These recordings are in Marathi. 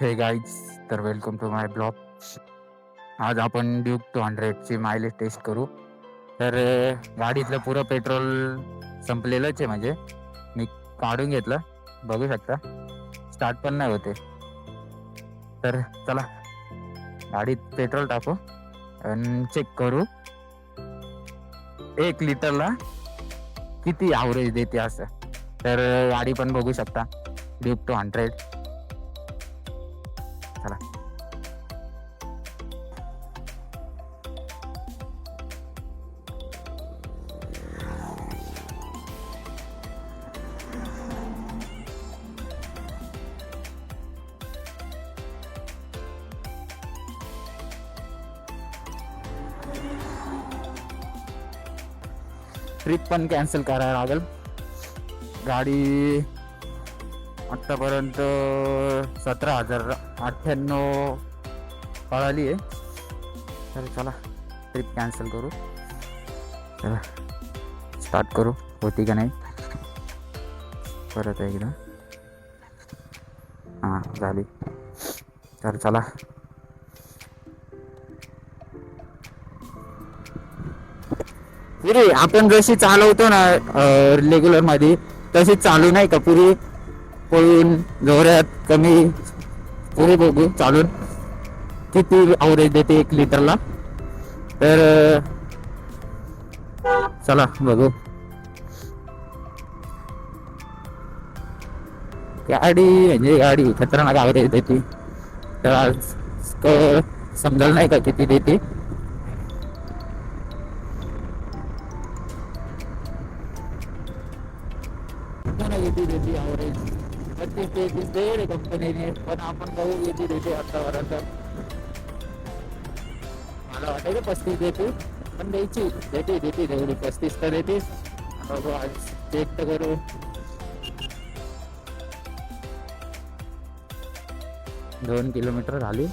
हे गाईज, तर वेलकम टू माय ब्लॉग. आज आपण ड्यूक 200ची मायलेज टेस्ट करू. तर गाडीतलं पुरं पेट्रोल संपलेलंच आहे. म्हणजे मी काढून घेतलं, बघू शकता. स्टार्ट पण नाही होते. तर चला गाडीत पेट्रोल टाकू आणि चेक करू 1 लिटरला किती ॲव्हरेज देते असं. तर गाडी पण बघू शकता, ड्यूक 200. चला. ट्रिप पण कॅन्सल करायला लागेल. गाडी आत्तापर्यंत 17,098 पळाली आहे. तर चला ट्रिप कॅन्सल करू. चला स्टार्ट करू, होती का नाही परत एकदा. हां, झाली. तर चला. पुरी आपण जशी चालवतो ना रेग्युलर मध्ये, तशी चालू नाही का पुरी. पळून जोरात कमी पुरी बघू चालून किती ॲव्हरेज देते 1 लिटरला. तर चला बघू. गाडी म्हणजे गाडी खतरनाक ॲव्हरेज देते. तर आज समजायला नाही का किती देते. किती देते ॲव्हरेज 32-33 दे कंपनीने, पण आपण बघू किती देते आतापर्यंत. मला वाटायचं 35 देते, पण द्यायची देते तेवढी 35 तर देतेच. बघू आज चेक तर करू. 2 किलोमीटर झाली.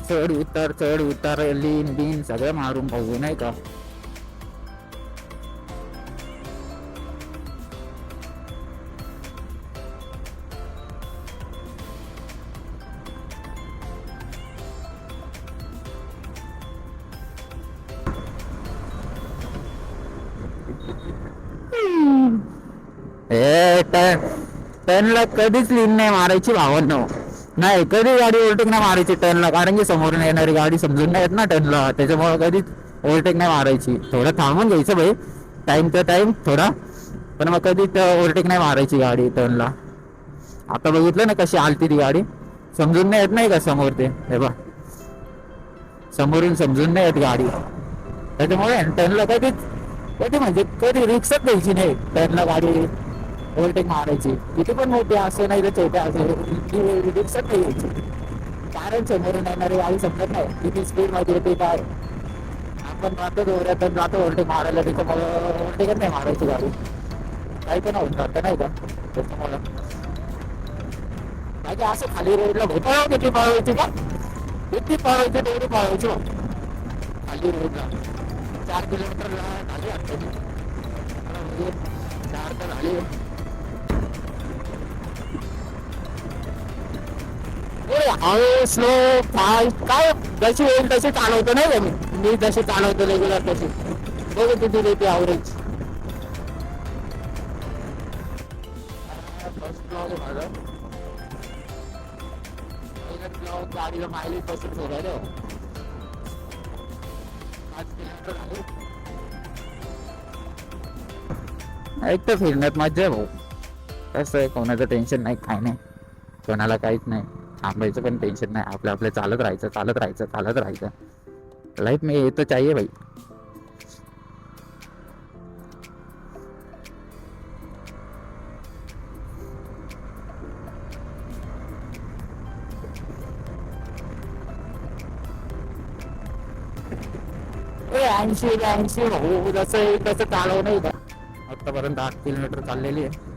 चढ उतार लीन बिन सगळं मारून पाहू नाही का. टर्नला कधीच लीन नाही मारायची भावना. नाही, कधी गाडी ओव्हरटेक नाही मारायची टर्नला, कारण की समोरून येणारी गाडी समजून नाही येत ना टर्नला. त्याच्यामुळे कधीच ओव्हरटेक नाही मारायची. थोडं थांबून घ्यायचं भाई, टाइम तर टाइम थोडा, पण मग कधीच ओव्हरटेक नाही मारायची गाडी टर्नला. आता बघितलं ना कशी आलती ती गाडी, समजून नाही येत नाही का समोर ते. हे बघ, समोरून समजून नाही येत गाडी. त्याच्यामुळे टर्नला कधी म्हणजे कधी रिक्सच द्यायची नाही टर्नला गाडी ओव्हरटेक मारायची. किती पण मोठे असं नाही तर छोटे असे रिक्सच नाही घ्यायची. कारण समोरून येणारी गाडी समजत नाही किती स्पीड मध्ये येते काय. आपण राहतो जोरात जातो ओव्हरटेक मारायला, त्याच्यामुळे ओव्हरटेकच नाही मारायची गाडी. काही पण होऊन जातं नाही का. त्याच्यामुळे म्हणजे असं खाली रोडला भोपाळ किती पळवायची का, किती पळवायची तेवढी पळवायची खाली रोडला. 4 किलोमीटरला झाली आता 4 तर झाली. हळू स्लो फास्ट काय जशी होईल तशी चालवतो नाही का मी जशी चालवतो रेग्युलर तशी. बघू किती देते ॲव्हरेज. फर्स्ट ब्लॉग आहे माझा. ब्लॉग गाडीला मायलेज बसून सोडायला 5 किलोमीटर आहे. एक तर फिरण्यात मजा आहे भाऊ. कसं आहे, कोणाचं टेन्शन नाही, काय नाही, कोणाला काहीच नाही. थांबायचं पण टेन्शन नाही. आपलं चालत राहायचं. लाईफ में ये तो चाहिए भाई. ऐंशी भाऊ जसं तसं चालव नाही का. आतापर्यंत 8 किलोमीटर चाललेली आहे.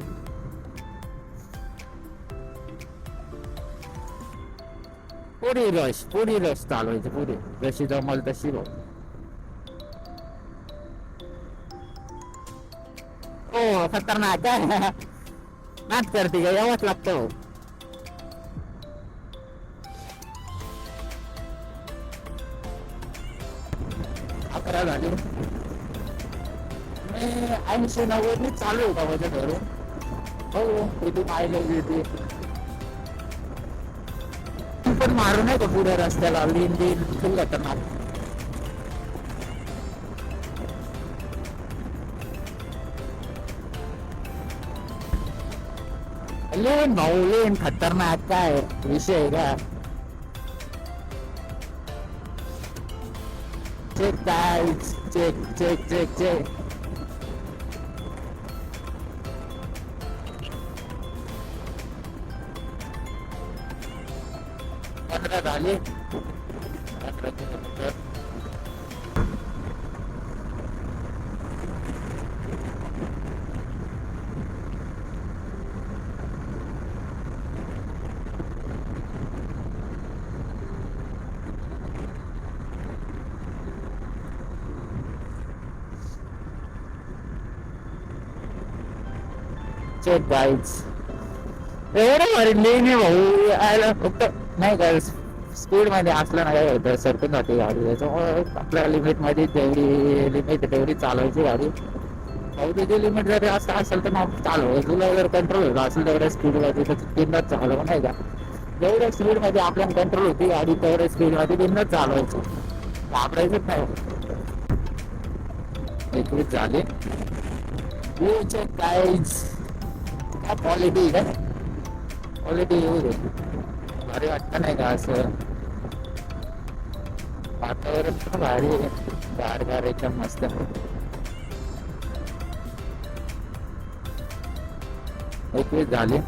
पुरी रश चालवायची, पुरी जशी जमल तशी भाऊ. हो खतरनाक काय नाच करते का, यावंच लागतं भाऊ. 11 झाली. मी 80-90 चालू होता माझ्या घरून. हो किती मायलेज येते पण मारू नाही का पुढे रस्त्याला, लिन फुल खतरनाक. लेन भाऊ लेन खतरनाक काय विषय आहे का. Check guys, check check check check. 15 झाले. 15 किलोमीटर. Check guys. एवढं भारी लेन आहे भाऊ यायला, फक्त नाही का स्पीड मध्ये असलं ना काय होतं, सरकून जाते गाडी. त्याच्यामुळे आपल्या लिमिट मध्ये जेवढी लिमिट तेवढी चालवायची गाडी भाऊ. त्याची लिमिट जर असं असेल तर मग चालू, तुला जर कंट्रोल होत असेल तेवढ्या स्पीड मध्ये तर बिंदास चालव नाही का. जेवढ्या स्पीड मध्ये आपल्याला कंट्रोल होती गाडी तेवढ्या स्पीड मध्ये बिंदास चालवायची, घाबरायचंच नाही. 21 झाले. Check guys. काय क्वालिटी काय क्वालिटी येऊ दे, भारी वाटतं नाही का असं. वातावरण पण भारी आहे, गार एकदम मस्त. 21 झाले.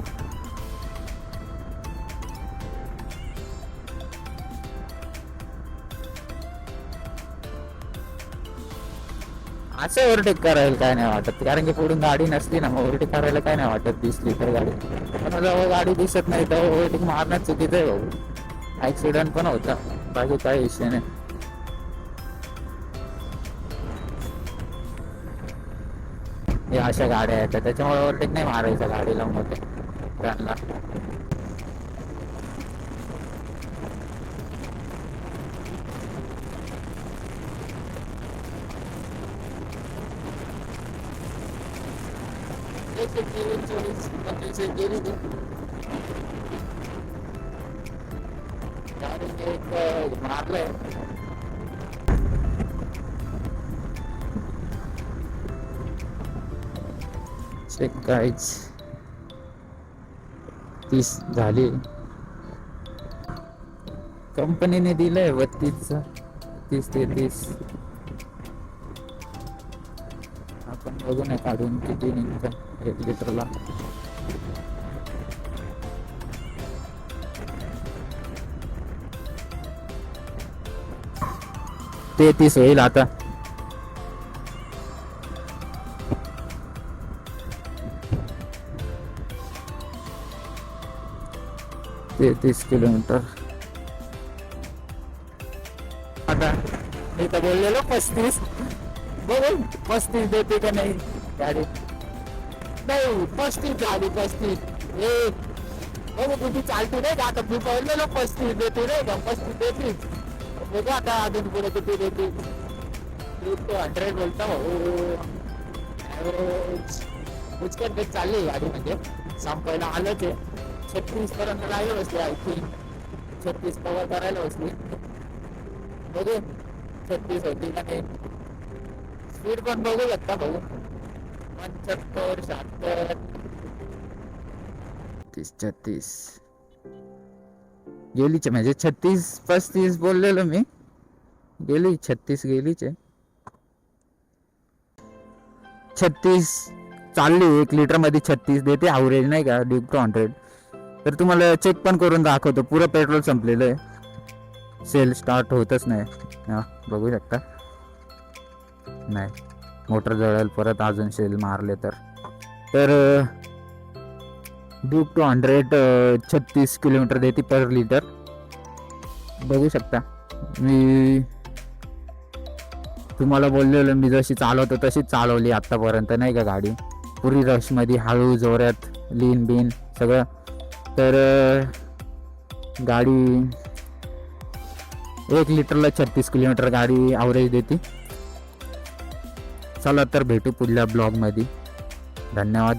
असं ओव्हरटेक करायला काय नाही वाटत, कारण की पुढून गाडी नसली ना मग ओव्हरटेक करायला काय नाही वाटत. दिसली तर गाडी, पण जेव्हा गाडी दिसत नाही तेव्हा ओव्हरटेक मारणं चुकीचं आहे भाऊ. ऍक्सिडेंट पण होता, बाकी काही विषय नाही. हे अशा गाड्या आहेत त्याच्यामुळे ओव्हरटेक नाही मारायचं गाडीला मग त्यांना. मारलंय. Check guys. 30 झाली. कंपनीने दिलंय 32, 30-33. आपण बघू नये काढून किती निघतं 1 लिटरला. ते 30 होईल आता. ते 30 किलोमीटर. आता मी तर बोललेलो 35, बघू 35 देते का नाही गाडी. नाही 35 झाली. 35 बघू किती चालते नाही का. आता मी बोललेलो 35 देते नाही का, 35 देतीच. बघू आता अजून पुढे किती देते. 100 बोलता भाऊ. उचकट देत चालली गाडी, म्हणजे संपायला आलंच आहे. 36 पर्यंत राहिलं बसली. आय थिंक 36 कव्हर करायला बसली. बघू 36 होती का नाही. स्पीड पण बघू शकता भाऊ. 75, 76, 36 गेलीच, म्हणजे 36-35 बोललेलो मी. गेली 36 गेलीच आहे. 36 चालली. 1 लिटर मध्ये 36 देते ॲव्हरेज नाही का ड्यूक 200. तर तुम्हाला चेक पण करून दाखवतो. पुरं पेट्रोल संपलेलं आहे, सेल स्टार्ट होतच नाही. हा बघू शकता. नाही मोटर जळेल परत अजून सेल मारले तर. ड्यूक 200 36 किलोमीटर देते पर लिटर. बघू शकता मी तुम्हाला बोललेलो, मी जशी चालवतो तशीच चालवली आत्तापर्यंत नाही का गाडी, पुरी रशमध्ये हळू जोरात लीन बिन सगळं. तर गाडी 1 लिटरला 36 किलोमीटर गाडी ॲव्हरेज देते. चला तर भेटू पुढल्या ब्लॉगमध्ये. धन्यवाद.